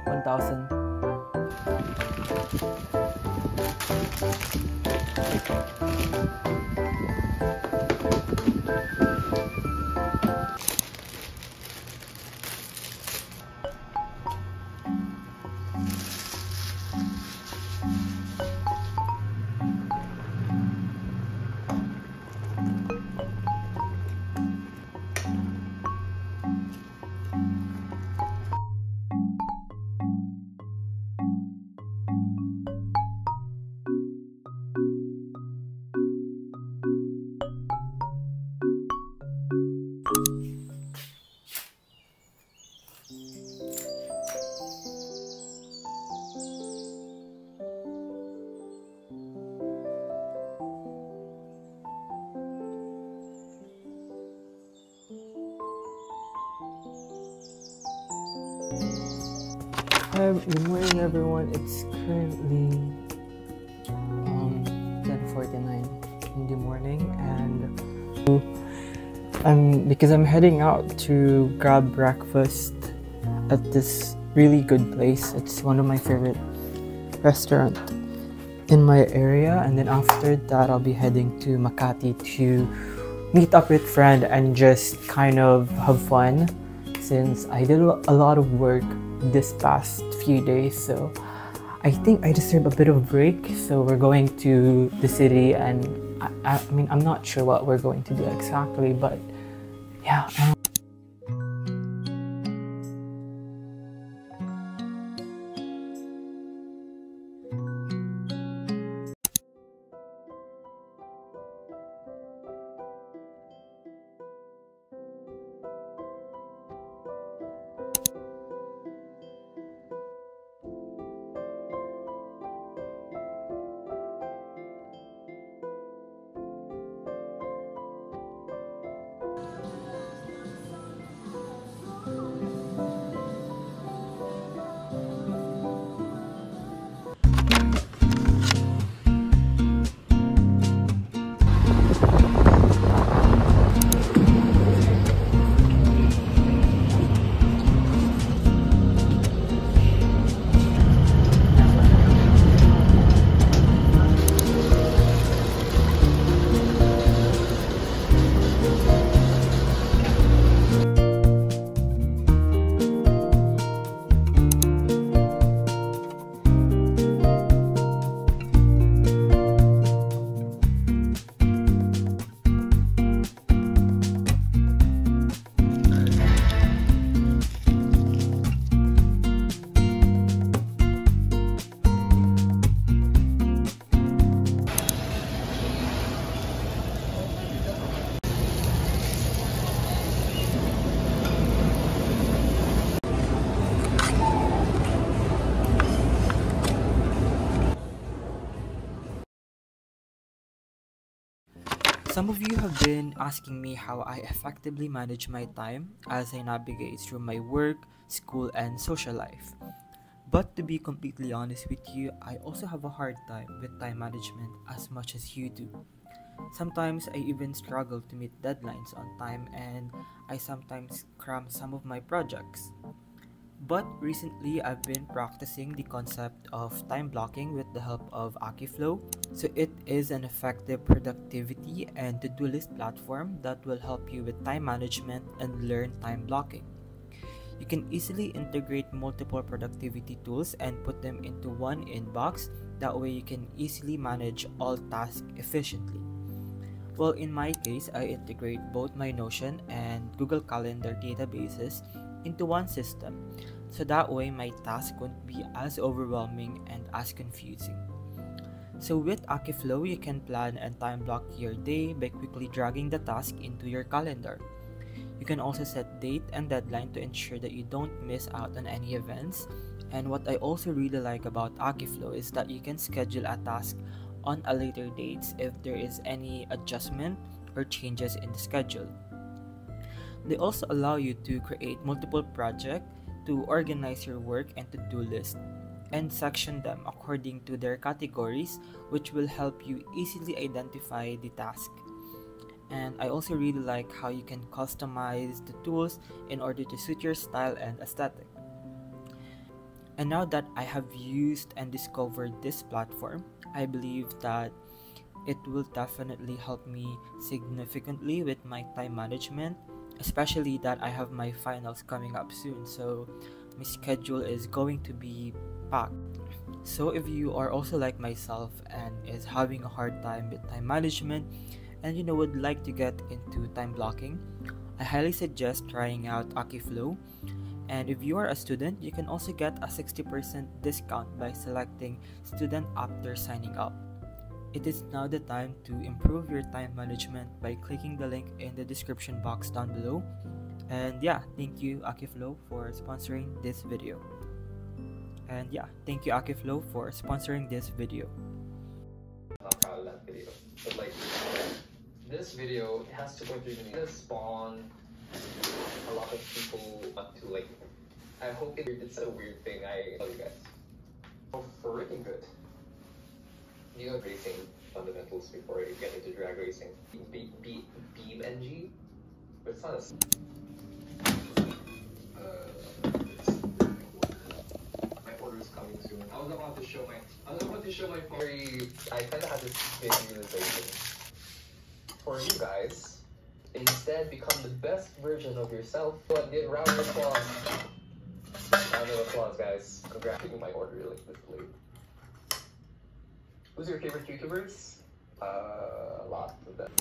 1,000. Good morning, everyone. It's currently 10:49 in the morning, and because I'm heading out to grab breakfast at this really good place. It's one of my favorite restaurants in my area, and then after that I'll be heading to Makati to meet up with friend and just kind of have fun, since I did a lot of work this past few days, so I think I deserve a bit of a break. So we're going to the city, and I mean, I'm not sure what we're going to do exactly, but yeah. Some of you have been asking me how I effectively manage my time as I navigate through my work, school, and social life. But to be completely honest with you, I also have a hard time with time management as much as you do. Sometimes I even struggle to meet deadlines on time, and I sometimes cram some of my projects. But recently, I've been practicing the concept of time blocking with the help of akiflow. So it is an effective productivity and to-do list platform that will help you with time management and learn time blocking. You can easily integrate multiple productivity tools and put them into one inbox. That way you can easily manage all tasks efficiently. Well, in my case, I integrate both my Notion and Google Calendar databases into one system, so that way my task won't be as overwhelming and as confusing. So with akiflow, you can plan and time block your day by quickly dragging the task into your calendar. You can also set date and deadline to ensure that you don't miss out on any events. And what I also really like about akiflow is that you can schedule a task on a later dates if there is any adjustment or changes in the schedule. They also allow you to create multiple projects, to organize your work and to-do list, and section them according to their categories, which will help you easily identify the task. And I also really like how you can customize the tools in order to suit your style and aesthetic. And now that I have used and discovered this platform, I believe that it will definitely help me significantly with my time management, especially that I have my finals coming up soon. So my schedule is going to be packed. So if you are also like myself and is having a hard time with time management and would like to get into time blocking, I highly suggest trying out akiflow. And if you are a student, you can also get a 60% discount by selecting student after signing up. It is now the time to improve your time management by clicking the link in the description box down below. And yeah, thank you akiflow for sponsoring this video. Not proud of that video, but like this video has 2.3 million. This spawn a lot of people want to like. I hope it's a weird thing. I tell you guys. Oh, freaking good. You know racing fundamentals before you get into drag racing. Beam NG, but it's not a. My order is coming soon. I was about to show my phone. I kind of had this big realization. For you guys, instead become the best version of yourself. But give round of applause. Round of applause, guys. Congrats. My order like this late. Who's your favorite YouTubers? A lot of them.